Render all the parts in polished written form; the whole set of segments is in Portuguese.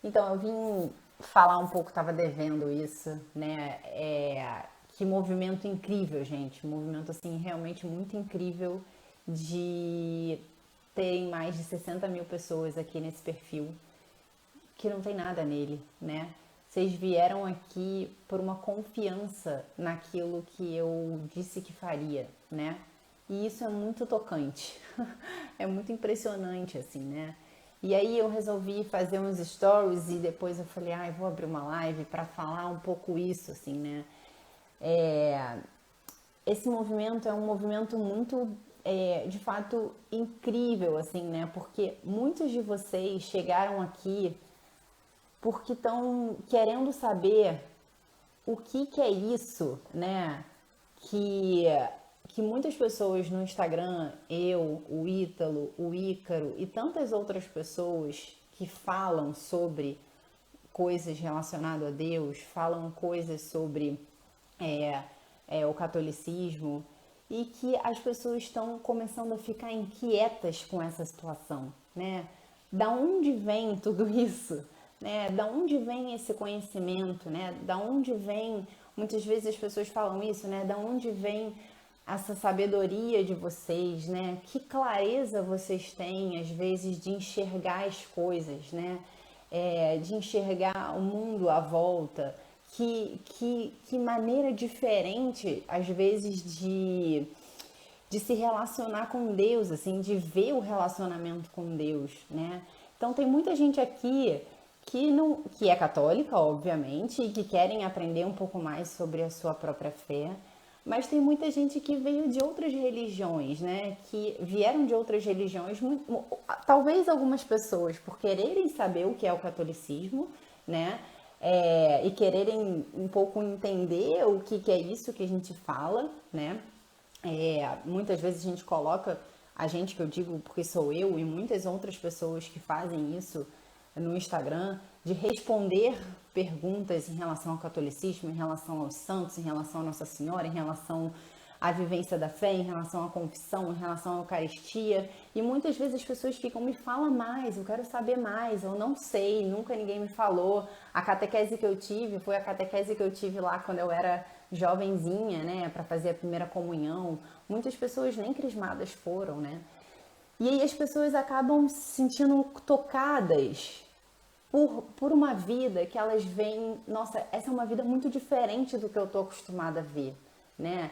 Então, eu vim falar um pouco, estava devendo isso, né? Que movimento incrível, gente. Um movimento, assim, realmente muito incrível de terem mais de 60 mil pessoas aqui nesse perfil que não tem nada nele, né? Vocês vieram aqui por uma confiança naquilo que eu disse que faria, né? E isso é muito tocante, é muito impressionante, assim, né? E aí eu resolvi fazer uns stories e depois eu falei, eu vou abrir uma live para falar um pouco isso, assim, né? É, esse movimento é um movimento muito, de fato, incrível, assim, né? Porque muitos de vocês chegaram aqui porque estão querendo saber o que é isso, né? Que, que muitas pessoas no Instagram, eu, o Ítalo, o Ícaro e tantas outras pessoas que falam sobre coisas relacionadas a Deus, falam coisas sobre é, o catolicismo e que as pessoas estão começando a ficar inquietas com essa situação, né? Da onde vem tudo isso, né? Da onde vem esse conhecimento, né? Da onde vem, muitas vezes as pessoas falam isso, né? Da onde vem essa sabedoria de vocês, né? Que clareza vocês têm, às vezes, de enxergar as coisas, né? De enxergar o mundo à volta. Que maneira diferente, às vezes, de se relacionar com Deus, assim, de ver o relacionamento com Deus, né? Então tem muita gente aqui que não, que é católica, obviamente, e que querem aprender um pouco mais sobre a sua própria fé, mas tem muita gente que veio de outras religiões, né? Que vieram de outras religiões, talvez algumas pessoas por quererem saber o que é o catolicismo, né? E quererem um pouco entender o que é isso que a gente fala, né? Muitas vezes a gente coloca, a gente que eu digo porque sou eu e muitas outras pessoas que fazem isso no Instagram, de responder perguntas em relação ao catolicismo, em relação aos santos, em relação a Nossa Senhora, em relação à vivência da fé, em relação à confissão, em relação à Eucaristia. E muitas vezes as pessoas ficam, me fala mais, eu quero saber mais, eu não sei, nunca ninguém me falou. A catequese que eu tive foi a catequese que eu tive lá quando eu era jovenzinha, né, para fazer a primeira comunhão. Muitas pessoas nem crismadas foram, né? E aí as pessoas acabam se sentindo tocadas por uma vida que elas veem, nossa, essa é uma vida muito diferente do que eu tô acostumada a ver, né?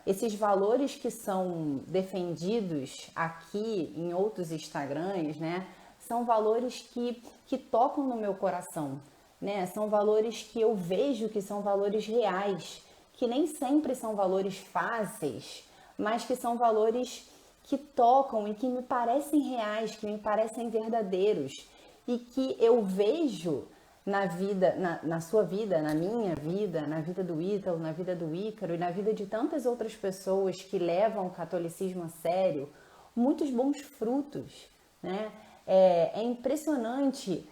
Esses valores que são defendidos aqui em outros Instagrams, né? São valores que tocam no meu coração, né? São valores que eu vejo que são valores reais, que nem sempre são valores fáceis, mas que são valores que tocam e que me parecem reais, que me parecem verdadeiros e que eu vejo na vida, na sua vida, na minha vida, na vida do Ítalo, na vida do Ícaro e na vida de tantas outras pessoas que levam o catolicismo a sério, muitos bons frutos, né? É impressionante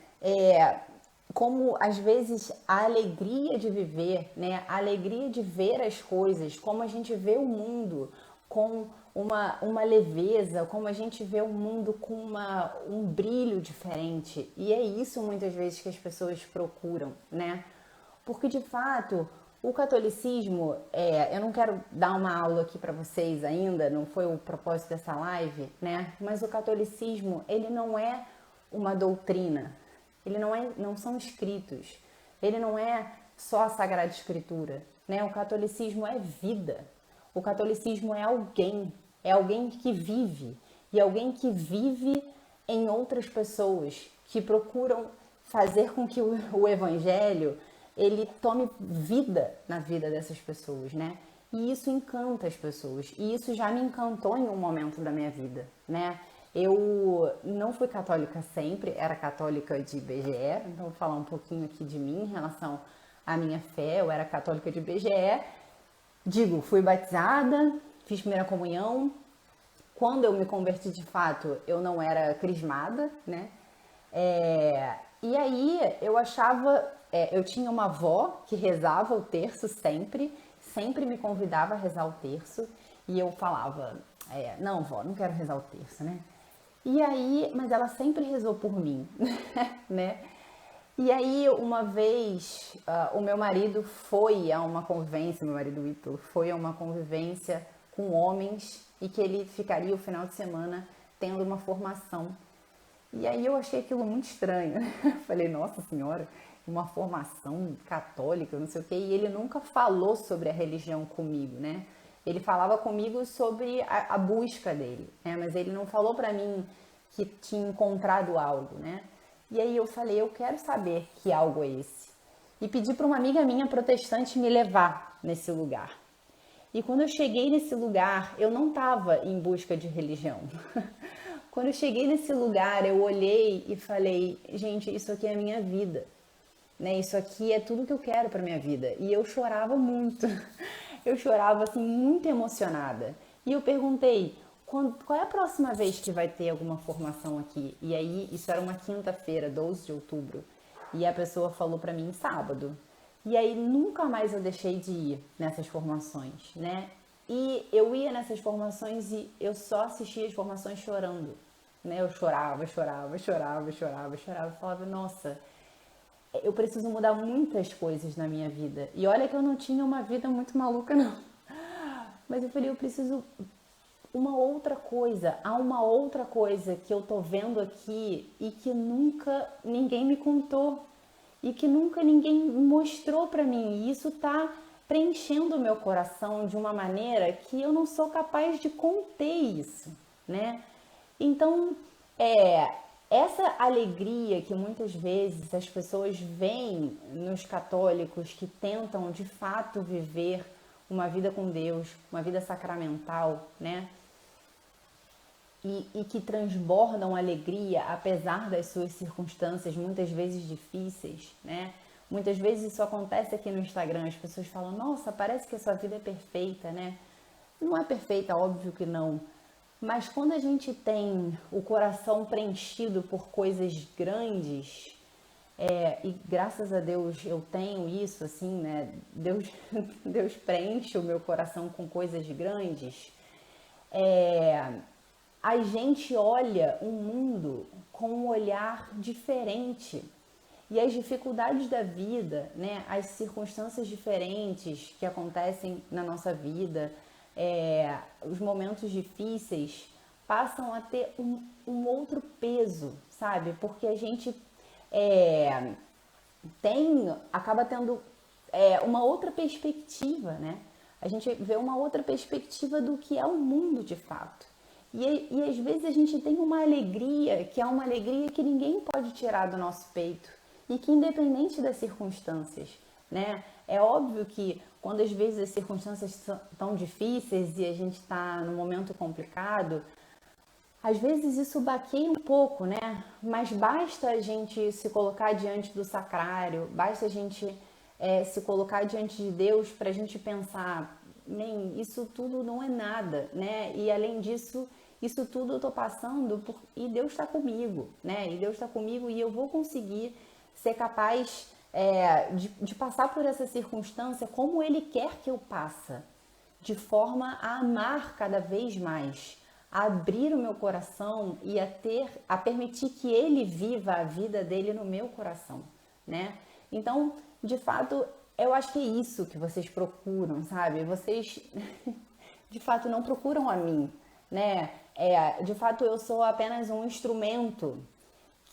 como às vezes a alegria de viver, né? A alegria de ver as coisas, como a gente vê o mundo com uma leveza, como a gente vê o mundo com um brilho diferente. E é isso muitas vezes que as pessoas procuram, né? Porque de fato o catolicismo, eu não quero dar uma aula aqui para vocês ainda, não foi o propósito dessa live, né? Mas o catolicismo, ele não é uma doutrina, ele não são escritos, ele não é só a Sagrada Escritura, né? O catolicismo é vida, o catolicismo é alguém que vive, e alguém que vive em outras pessoas, que procuram fazer com que o evangelho ele tome vida na vida dessas pessoas, né? E isso encanta as pessoas. E isso já me encantou em um momento da minha vida, né? Eu não fui católica sempre, era católica de IBGE, então vou falar um pouquinho aqui de mim em relação à minha fé. Eu era católica de IBGE, digo, fui batizada, fiz primeira comunhão. Quando eu me converti de fato, eu não era crismada, né? E aí eu achava, eu tinha uma avó que rezava o terço sempre, sempre me convidava a rezar o terço, e eu falava, não, vó, não quero rezar o terço, né? E aí, mas ela sempre rezou por mim, né? E aí, uma vez, o meu marido foi a uma convivência, meu marido Ítalo, foi a uma convivência com homens e que ele ficaria o final de semana tendo uma formação. E aí eu achei aquilo muito estranho. Falei, nossa senhora, uma formação católica, não sei o quê. E ele nunca falou sobre a religião comigo, né? Ele falava comigo sobre a busca dele, né? Mas ele não falou pra mim que tinha encontrado algo, né? E aí eu falei, eu quero saber que algo é esse. E pedi para uma amiga minha protestante me levar nesse lugar. E quando eu cheguei nesse lugar, eu não estava em busca de religião. Quando eu cheguei nesse lugar, eu olhei e falei, gente, isso aqui é a minha vida, né? Isso aqui é tudo que eu quero para minha vida. E eu chorava muito. Eu chorava assim muito emocionada. E eu perguntei, qual é a próxima vez que vai ter alguma formação aqui? E aí, isso era uma quinta-feira, 12 de outubro. E a pessoa falou para mim sábado. E aí nunca mais eu deixei de ir nessas formações, né? E eu ia nessas formações e eu só assistia as formações chorando, né? Eu chorava, chorava, chorava, chorava, chorava. Falava, nossa, eu preciso mudar muitas coisas na minha vida. E olha que eu não tinha uma vida muito maluca, não. Mas eu falei, eu preciso uma outra coisa. Há uma outra coisa que eu tô vendo aqui e que nunca ninguém me contou. E que nunca ninguém mostrou pra mim. E isso tá preenchendo o meu coração de uma maneira que eu não sou capaz de conter isso, né? Então, essa alegria que muitas vezes as pessoas veem nos católicos que tentam de fato viver uma vida com Deus, uma vida sacramental, né? E que transbordam alegria apesar das suas circunstâncias muitas vezes difíceis, né? Muitas vezes isso acontece aqui no Instagram, as pessoas falam, nossa, parece que a sua vida é perfeita, né? Não é perfeita, óbvio que não. Mas quando a gente tem o coração preenchido por coisas grandes, e graças a Deus eu tenho isso, assim, né? Deus preenche o meu coração com coisas grandes. A gente olha o mundo com um olhar diferente. E as dificuldades da vida, né, as circunstâncias diferentes que acontecem na nossa vida, os momentos difíceis passam a ter um outro peso, sabe? Porque a gente acaba tendo uma outra perspectiva, né? A gente vê uma outra perspectiva do que é o mundo de fato. E às vezes a gente tem uma alegria, que é uma alegria que ninguém pode tirar do nosso peito. E que independente das circunstâncias, né? É óbvio que quando às vezes as circunstâncias tão difíceis e a gente está num momento complicado, às vezes isso baqueia um pouco, né? Mas basta a gente se colocar diante do sacrário, basta a gente se colocar diante de Deus para a gente pensar, nem isso tudo não é nada, né? E além disso, isso tudo eu tô passando e Deus está comigo, né? E Deus está comigo e eu vou conseguir ser capaz de passar por essa circunstância como Ele quer que eu passe, de forma a amar cada vez mais, a abrir o meu coração e a permitir que Ele viva a vida dele no meu coração, né? Então, de fato, eu acho que é isso que vocês procuram, sabe? Vocês, de fato, não procuram a mim, né? De fato, eu sou apenas um instrumento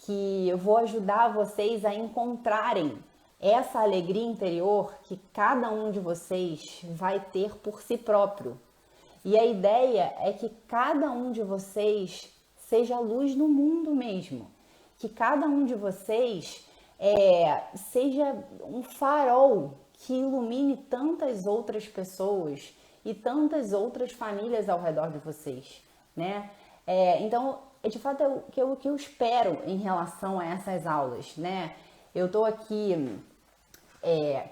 que eu vou ajudar vocês a encontrarem essa alegria interior que cada um de vocês vai ter por si próprio. E a ideia é que cada um de vocês seja luz no mundo mesmo. Que cada um de vocês seja um farol que ilumine tantas outras pessoas e tantas outras famílias ao redor de vocês, né? Então, de fato, é o que eu espero em relação a essas aulas, né? Eu tô aqui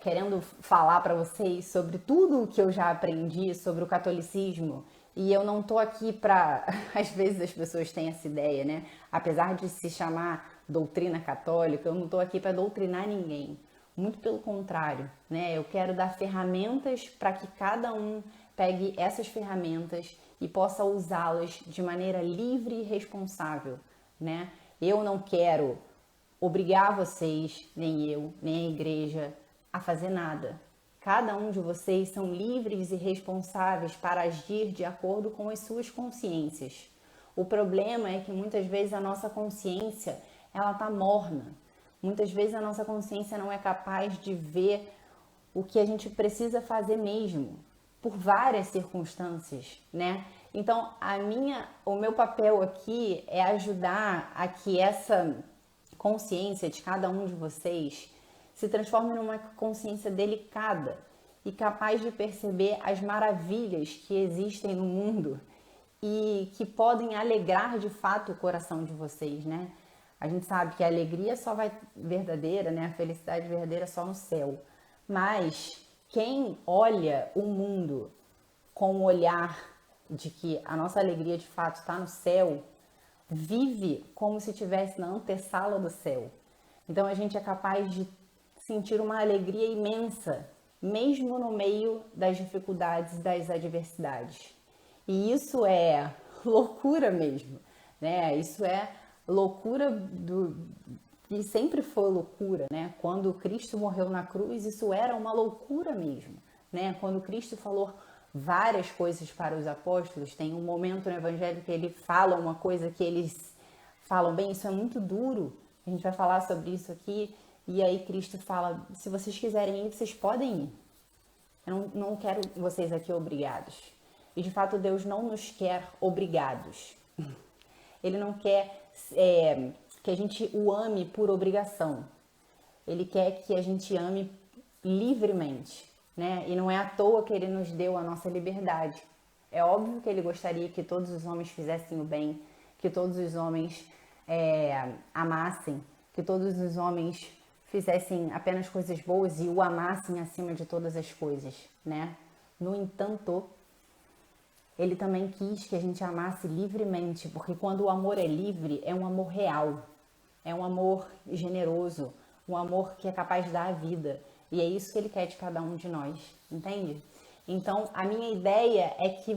querendo falar para vocês sobre tudo o que eu já aprendi sobre o catolicismo e eu não tô aqui para... Às vezes as pessoas têm essa ideia, né? Apesar de se chamar doutrina católica, eu não tô aqui para doutrinar ninguém. Muito pelo contrário, né? Eu quero dar ferramentas para que cada um pegue essas ferramentas e possa usá-las de maneira livre e responsável, né? Eu não quero obrigar vocês, nem eu, nem a igreja, a fazer nada. Cada um de vocês são livres e responsáveis para agir de acordo com as suas consciências. O problema é que muitas vezes a nossa consciência, ela está morna. Muitas vezes a nossa consciência não é capaz de ver o que a gente precisa fazer mesmo, por várias circunstâncias, né? Então, o meu papel aqui é ajudar a que essa consciência de cada um de vocês se transforme numa consciência delicada e capaz de perceber as maravilhas que existem no mundo e que podem alegrar de fato o coração de vocês, né? A gente sabe que a alegria só vai verdadeira, né? A felicidade verdadeira só no céu. Mas quem olha o mundo com o olhar de que a nossa alegria de fato está no céu, vive como se estivesse na antessala do céu. Então a gente é capaz de sentir uma alegria imensa, mesmo no meio das dificuldades, das adversidades. E isso é loucura mesmo, né? Isso é loucura e sempre foi loucura, né? Quando Cristo morreu na cruz, isso era uma loucura mesmo, né? Quando Cristo falou várias coisas para os apóstolos, tem um momento no Evangelho que ele fala uma coisa que eles falam, bem, isso é muito duro, a gente vai falar sobre isso aqui, e aí Cristo fala, se vocês quiserem ir, vocês podem ir. Eu não quero vocês aqui obrigados. E de fato Deus não nos quer obrigados. Ele não quer que a gente o ame por obrigação. Ele quer que a gente ame livremente, né? E não é à toa que ele nos deu a nossa liberdade. É óbvio que ele gostaria que todos os homens fizessem o bem, que todos os homens amassem, que todos os homens fizessem apenas coisas boas e o amassem acima de todas as coisas, né? No entanto, ele também quis que a gente amasse livremente, porque quando o amor é livre, é um amor real, é um amor generoso, um amor que é capaz de dar a vida. E é isso que ele quer de cada um de nós, entende? Então, a minha ideia é que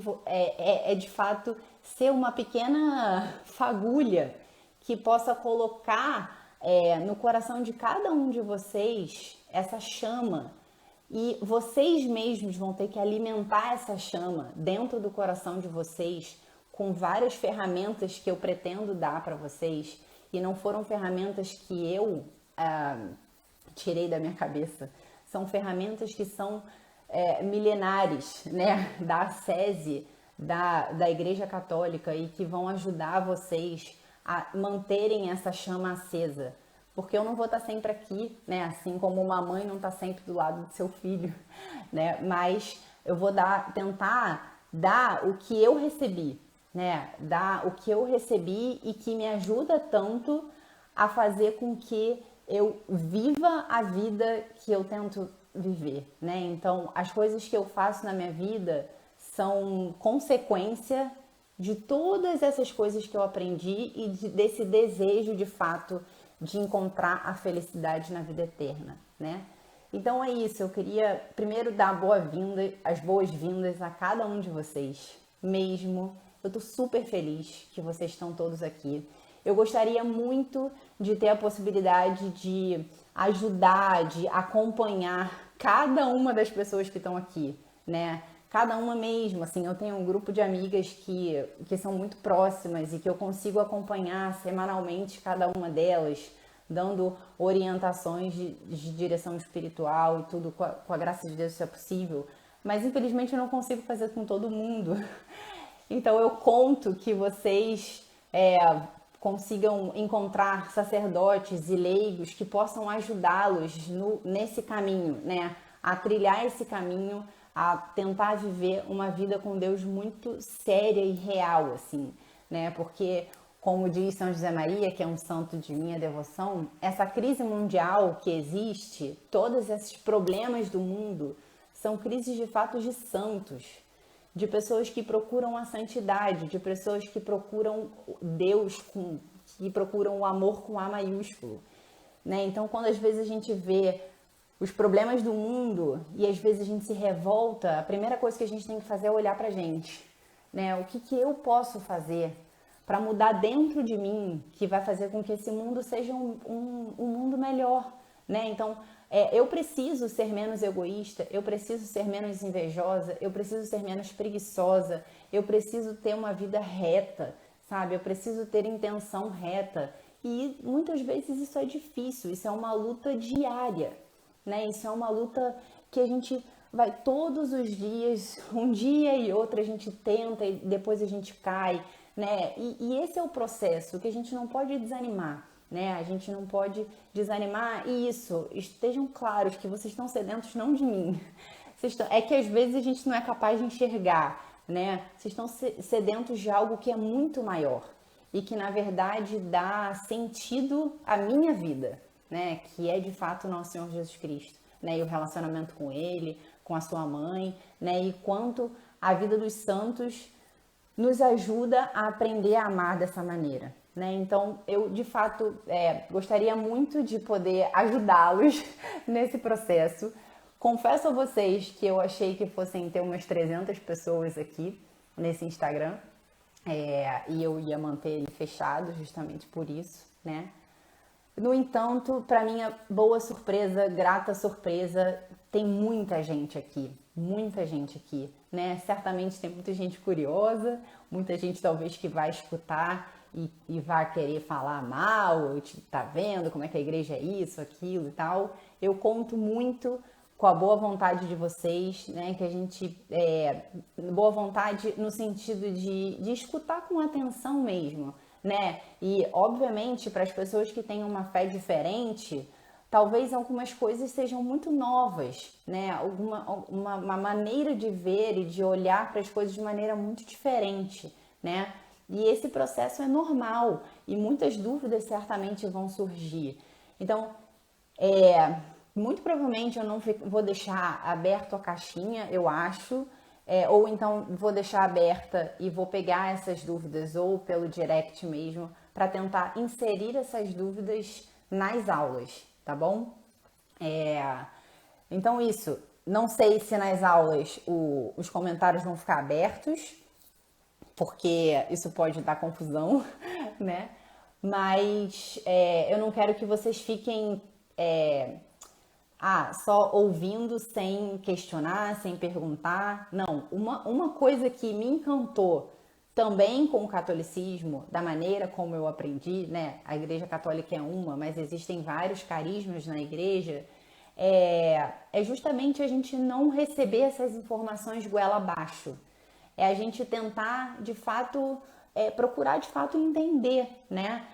de fato ser uma pequena fagulha que possa colocar no coração de cada um de vocês essa chama. E vocês mesmos vão ter que alimentar essa chama dentro do coração de vocês com várias ferramentas que eu pretendo dar para vocês. E não foram ferramentas que eu tirei da minha cabeça. São ferramentas que são milenares, né? Da ascese, da Igreja Católica e que vão ajudar vocês a manterem essa chama acesa. Porque eu não vou estar sempre aqui, né? Assim como uma mãe não está sempre do lado do seu filho, né? Mas eu vou tentar dar o que eu recebi, né? Dar o que eu recebi e que me ajuda tanto a fazer com que eu viva a vida que eu tento viver, né? Então, as coisas que eu faço na minha vida são consequência de todas essas coisas que eu aprendi e desse desejo de fato de encontrar a felicidade na vida eterna, né? Então é isso, eu queria primeiro dar as boas-vindas a cada um de vocês, mesmo. Eu tô super feliz que vocês estão todos aqui. Eu gostaria muito de ter a possibilidade de ajudar, de acompanhar cada uma das pessoas que estão aqui, né? Cada uma mesmo, assim, eu tenho um grupo de amigas que são muito próximas e que eu consigo acompanhar semanalmente cada uma delas, dando orientações de direção espiritual e tudo, com a graça de Deus, isso é possível. Mas, infelizmente, eu não consigo fazer com todo mundo. Então, eu conto que vocês consigam encontrar sacerdotes e leigos que possam ajudá-los nesse caminho, né? A trilhar esse caminho, a tentar viver uma vida com Deus muito séria e real, assim, né? Porque, como diz São José Maria, que é um santo de minha devoção, essa crise mundial que existe, todos esses problemas do mundo, são crises de fato de santos, de pessoas que procuram a santidade, de pessoas que procuram Deus, que procuram o amor com A maiúsculo, né? Então, quando às vezes a gente vê os problemas do mundo e às vezes a gente se revolta, a primeira coisa que a gente tem que fazer é olhar pra gente, né? O que eu posso fazer para mudar dentro de mim, que vai fazer com que esse mundo seja um mundo melhor, né? Então, eu preciso ser menos egoísta, eu preciso ser menos invejosa, eu preciso ser menos preguiçosa, eu preciso ter uma vida reta, sabe? Eu preciso ter intenção reta. E muitas vezes isso é difícil, isso é uma luta diária, né? Isso é uma luta que a gente vai todos os dias, um dia e outro a gente tenta e depois a gente cai, né? E esse é o processo que a gente não pode desanimar, né? A gente não pode desanimar. E isso, estejam claros que vocês estão sedentos não de mim. É que às vezes a gente não é capaz de enxergar, né? Vocês estão sedentos de algo que é muito maior e que na verdade dá sentido à minha vida, né? Que é de fato o nosso Senhor Jesus Cristo, né? E o relacionamento com Ele, com a sua mãe, né? E quanto a vida dos santos nos ajuda a aprender a amar dessa maneira, né? Então, eu de fato gostaria muito de poder ajudá-los nesse processo. Confesso a vocês que eu achei que fossem ter umas 300 pessoas aqui nesse Instagram, e eu ia manter ele fechado justamente por isso, né? No entanto, para minha boa surpresa, grata surpresa, tem muita gente aqui, né? Certamente tem muita gente curiosa, muita gente talvez que vai escutar e vai querer falar mal, ou tá vendo como é que a igreja é isso, aquilo e tal. Eu conto muito com a boa vontade de vocês, né? Que a gente, boa vontade no sentido de escutar com atenção mesmo, né? E, obviamente, para as pessoas que têm uma fé diferente, talvez algumas coisas sejam muito novas, né? Uma maneira de ver e de olhar para as coisas de maneira muito diferente, né? E esse processo é normal e muitas dúvidas certamente vão surgir. Então, muito provavelmente eu não vou deixar aberto a caixinha, eu acho, ou então vou deixar aberta e vou pegar essas dúvidas ou pelo direct mesmo para tentar inserir essas dúvidas nas aulas, tá bom? Então isso, não sei se nas aulas os comentários vão ficar abertos, porque isso pode dar confusão, né? Mas eu não quero que vocês fiquem só ouvindo sem questionar, sem perguntar. Não, uma coisa que me encantou também com o catolicismo, da maneira como eu aprendi, né? A Igreja Católica é uma, mas existem vários carismas na igreja, é justamente a gente não receber essas informações goela abaixo. É a gente tentar, de fato, procurar, de fato, entender, né?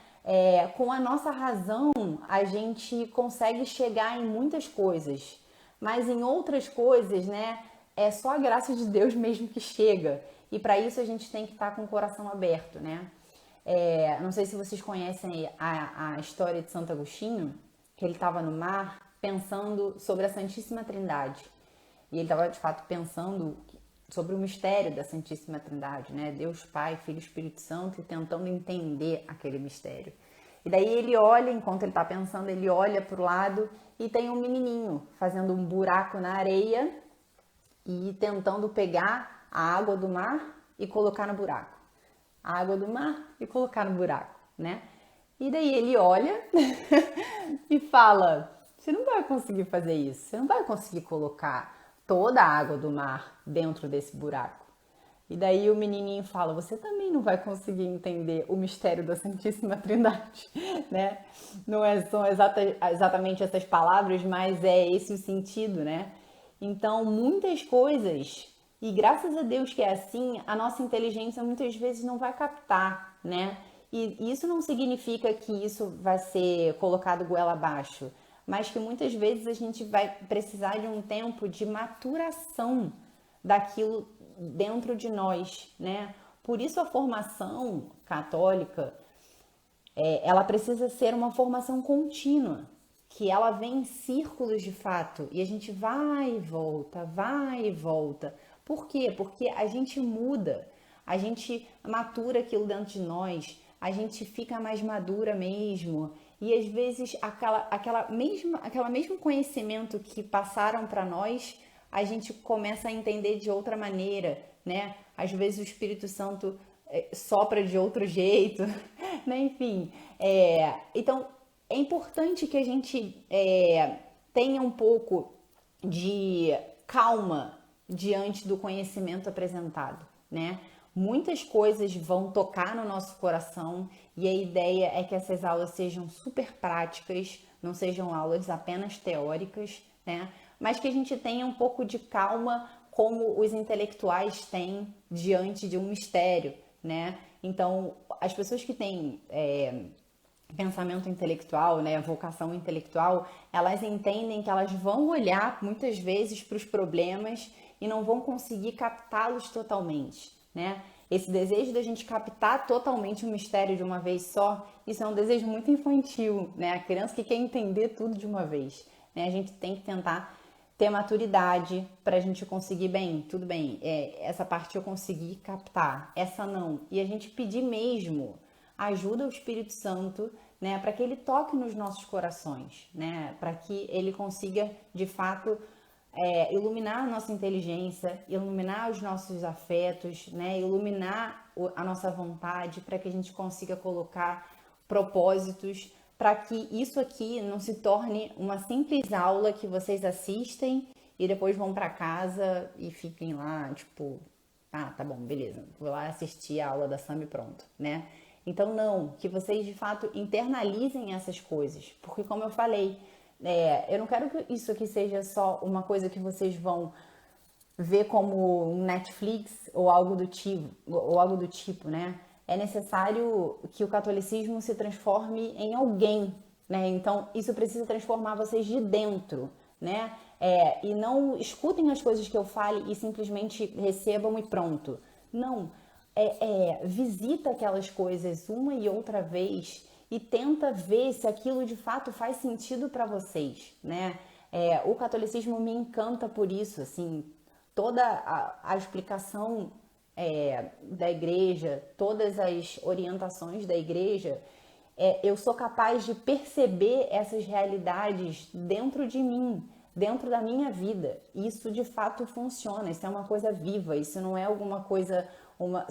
Com a nossa razão, a gente consegue chegar em muitas coisas, mas em outras coisas, né, é só a graça de Deus mesmo que chega. E para isso a gente tem que estar com o coração aberto, né? Não sei se vocês conhecem a história de Santo Agostinho, que ele estava no mar pensando sobre a Santíssima Trindade. E ele estava, de fato, pensando sobre o mistério da Santíssima Trindade, né? Deus Pai, Filho e Espírito Santo, e tentando entender aquele mistério. E daí ele olha, enquanto ele está pensando, ele olha para o lado e tem um menininho fazendo um buraco na areia e tentando pegar a água do mar e colocar no buraco. A água do mar e colocar no buraco, né? E daí ele olha e fala: você não vai conseguir fazer isso, você não vai conseguir colocar toda a água do mar dentro desse buraco. E daí o menininho fala: você também não vai conseguir entender o mistério da Santíssima Trindade, né? Não são exatamente essas palavras, mas é esse o sentido, né? Então, muitas coisas, e graças a Deus que é assim, a nossa inteligência muitas vezes não vai captar, né? E isso não significa que isso vai ser colocado goela abaixo, mas que muitas vezes a gente vai precisar de um tempo de maturação daquilo dentro de nós, né? Por isso a formação católica, ela precisa ser uma formação contínua, que ela vem em círculos de fato, e a gente vai e volta. Por quê? Porque a gente muda, a gente matura aquilo dentro de nós, a gente fica mais madura mesmo, e às vezes aquela mesmo conhecimento que passaram para nós, a gente começa a entender de outra maneira, né? Às vezes o Espírito Santo sopra de outro jeito, né? Enfim, então é importante que a gente tenha um pouco de calma diante do conhecimento apresentado, né? Muitas coisas vão tocar no nosso coração e a ideia é que essas aulas sejam super práticas, não sejam aulas apenas teóricas, né? Mas que a gente tenha um pouco de calma como os intelectuais têm diante de um mistério, né? Então, as pessoas que têm pensamento intelectual, né, vocação intelectual, elas entendem que elas vão olhar muitas vezes para os problemas e não vão conseguir captá-los totalmente, né? Esse desejo da gente captar totalmente o mistério de uma vez só, isso é um desejo muito infantil, né? A criança que quer entender tudo de uma vez, né? A gente tem que tentar ter maturidade para a gente conseguir bem, tudo bem, essa parte eu consegui captar, essa não. E a gente pedir mesmo ajuda ao Espírito Santo, né, para que ele toque nos nossos corações, né, para que ele consiga, de fato, iluminar a nossa inteligência, iluminar os nossos afetos, né, iluminar a nossa vontade, para que a gente consiga colocar propósitos, para que isso aqui não se torne uma simples aula que vocês assistem e depois vão para casa e fiquem lá, tipo, ah, tá bom, beleza, vou lá assistir a aula da Sam e pronto, né? Então, não, que vocês de fato internalizem essas coisas, porque como eu falei, eu não quero que isso aqui seja só uma coisa que vocês vão ver como um Netflix ou algo do tipo, né? É necessário que o catolicismo se transforme em alguém, né? Então, isso precisa transformar vocês de dentro, né? E não escutem as coisas que eu fale e simplesmente recebam e pronto. Não, visita aquelas coisas uma e outra vez e tenta ver se aquilo de fato faz sentido para vocês, né? O catolicismo me encanta por isso, assim, toda a explicação da igreja, todas as orientações da igreja, eu sou capaz de perceber essas realidades dentro de mim, dentro da minha vida. Isso de fato funciona, isso é uma coisa viva, isso não é alguma coisa,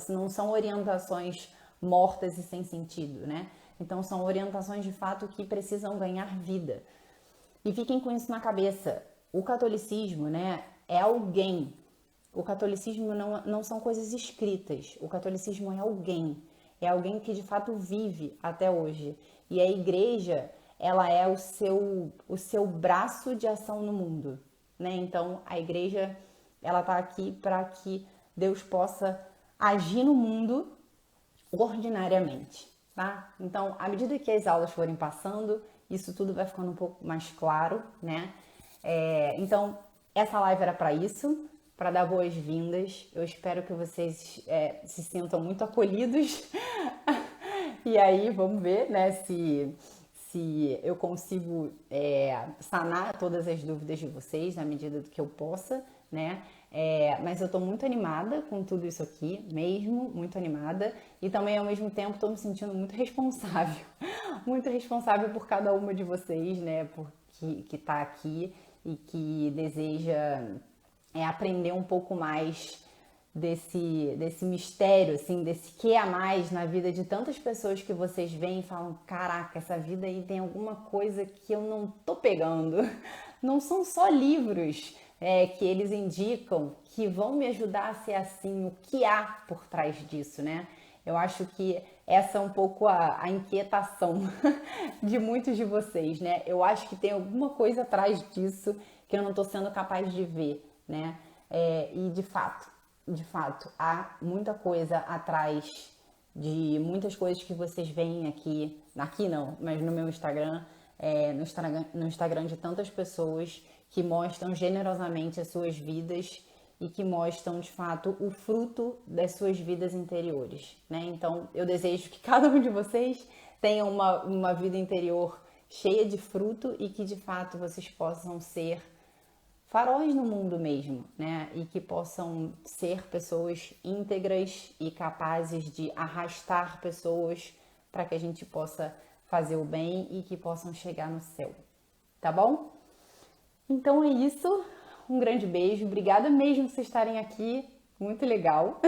não são orientações mortas e sem sentido, né? Então são orientações de fato que precisam ganhar vida. E fiquem com isso na cabeça. O catolicismo, né, é alguém. O catolicismo não são coisas escritas. O catolicismo é alguém. É alguém que de fato vive até hoje. E a igreja, ela é o seu braço de ação no mundo, né? Então, a igreja, ela tá aqui para que Deus possa agir no mundo ordinariamente, tá? Então, à medida que as aulas forem passando, isso tudo vai ficando um pouco mais claro, né? Então, essa live era para isso, para dar boas-vindas. Eu espero que vocês se sintam muito acolhidos. E aí, vamos ver, né, se eu consigo sanar todas as dúvidas de vocês na medida do que eu possa, né? Mas eu tô muito animada com tudo isso aqui, mesmo, muito animada. E também, ao mesmo tempo, tô me sentindo muito responsável. Muito responsável por cada uma de vocês, né? Que tá aqui e que deseja aprender um pouco mais desse mistério, assim, desse que a mais na vida de tantas pessoas que vocês veem e falam, caraca, essa vida aí tem alguma coisa que eu não tô pegando. Não são só livros que eles indicam que vão me ajudar a ser assim, o que há por trás disso, né? Eu acho que essa é um pouco a inquietação de muitos de vocês, né? Eu acho que tem alguma coisa atrás disso que eu não tô sendo capaz de ver, né? E de fato, há muita coisa atrás de muitas coisas que vocês veem aqui não, mas no meu Instagram, no Instagram de tantas pessoas que mostram generosamente as suas vidas e que mostram de fato o fruto das suas vidas interiores, né? Então, eu desejo que cada um de vocês tenha uma vida interior cheia de fruto e que de fato vocês possam ser faróis no mundo mesmo, né? E que possam ser pessoas íntegras e capazes de arrastar pessoas para que a gente possa fazer o bem e que possam chegar no céu, tá bom? Então é isso, um grande beijo, obrigada mesmo por vocês estarem aqui, muito legal.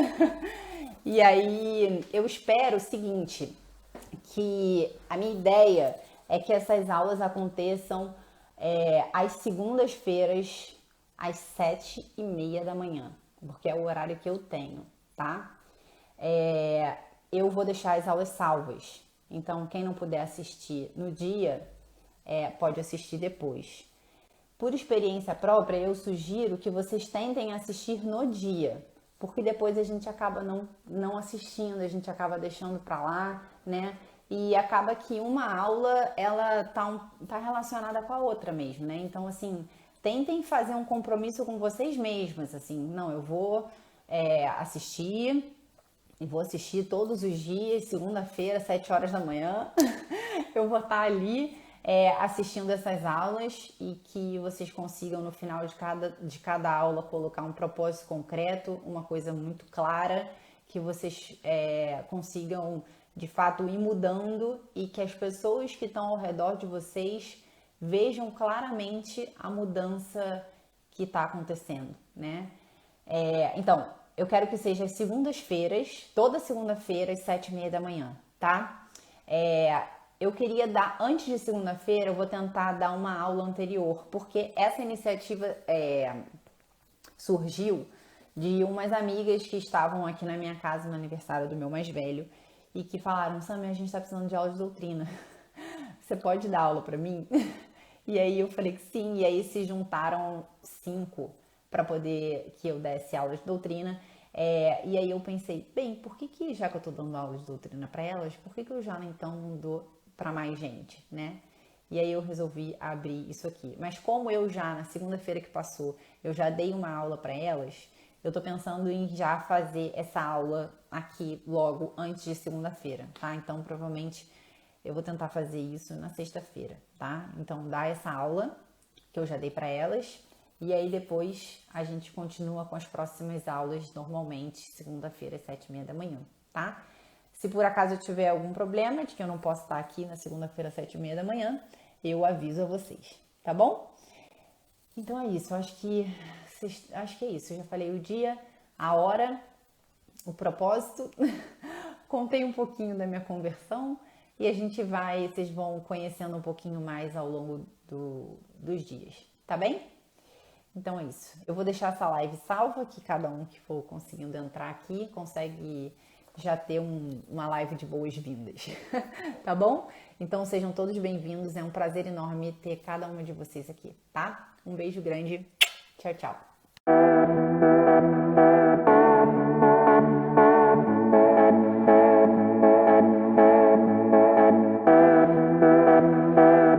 E aí eu espero o seguinte, que a minha ideia é que essas aulas aconteçam às segundas-feiras, às 7h30 da manhã, porque é o horário que eu tenho, tá? Eu vou deixar as aulas salvas, então quem não puder assistir no dia, pode assistir depois. Por experiência própria, eu sugiro que vocês tentem assistir no dia, porque depois a gente acaba não assistindo, a gente acaba deixando pra lá, né? E acaba que uma aula, ela tá relacionada com a outra mesmo, né? Então, assim, tentem fazer um compromisso com vocês mesmos, assim, não, eu vou assistir, e vou assistir todos os dias, segunda-feira, 7 horas da manhã, eu vou estar ali assistindo essas aulas e que vocês consigam no final de cada aula colocar um propósito concreto, uma coisa muito clara, que vocês consigam de fato ir mudando e que as pessoas que estão ao redor de vocês vejam claramente a mudança que está acontecendo, né? Então, eu quero que seja às segundas-feiras, toda segunda-feira às 7h30 da manhã, tá? Eu queria dar, antes de segunda-feira, eu vou tentar dar uma aula anterior, porque essa iniciativa surgiu de umas amigas que estavam aqui na minha casa no aniversário do meu mais velho e que falaram: Sammy, a gente tá precisando de aula de doutrina. Você pode dar aula pra mim? E aí eu falei que sim, e aí se juntaram 5 para poder que eu desse aula de doutrina. E aí eu pensei, bem, por que já que eu tô dando aula de doutrina para elas, por que eu já então não dou para mais gente, né? E aí eu resolvi abrir isso aqui. Mas como eu já, na segunda-feira que passou, eu já dei uma aula para elas, eu tô pensando em já fazer essa aula aqui logo antes de segunda-feira, tá? Então provavelmente eu vou tentar fazer isso na sexta-feira, tá? Então dá essa aula que eu já dei para elas e aí depois a gente continua com as próximas aulas normalmente, segunda-feira às 7h30 da manhã, tá? Se por acaso eu tiver algum problema de que eu não posso estar aqui na segunda-feira às 7h30 da manhã, eu aviso a vocês, tá bom? Então é isso, acho que é isso. Eu já falei o dia, a hora, o propósito, contei um pouquinho da minha conversão e vocês vão conhecendo um pouquinho mais ao longo dos dias, tá bem? Então é isso. Eu vou deixar essa live salva, que cada um que for conseguindo entrar aqui consegue já ter uma live de boas-vindas, tá bom? Então sejam todos bem-vindos, é um prazer enorme ter cada uma de vocês aqui, tá? Um beijo grande, tchau, tchau.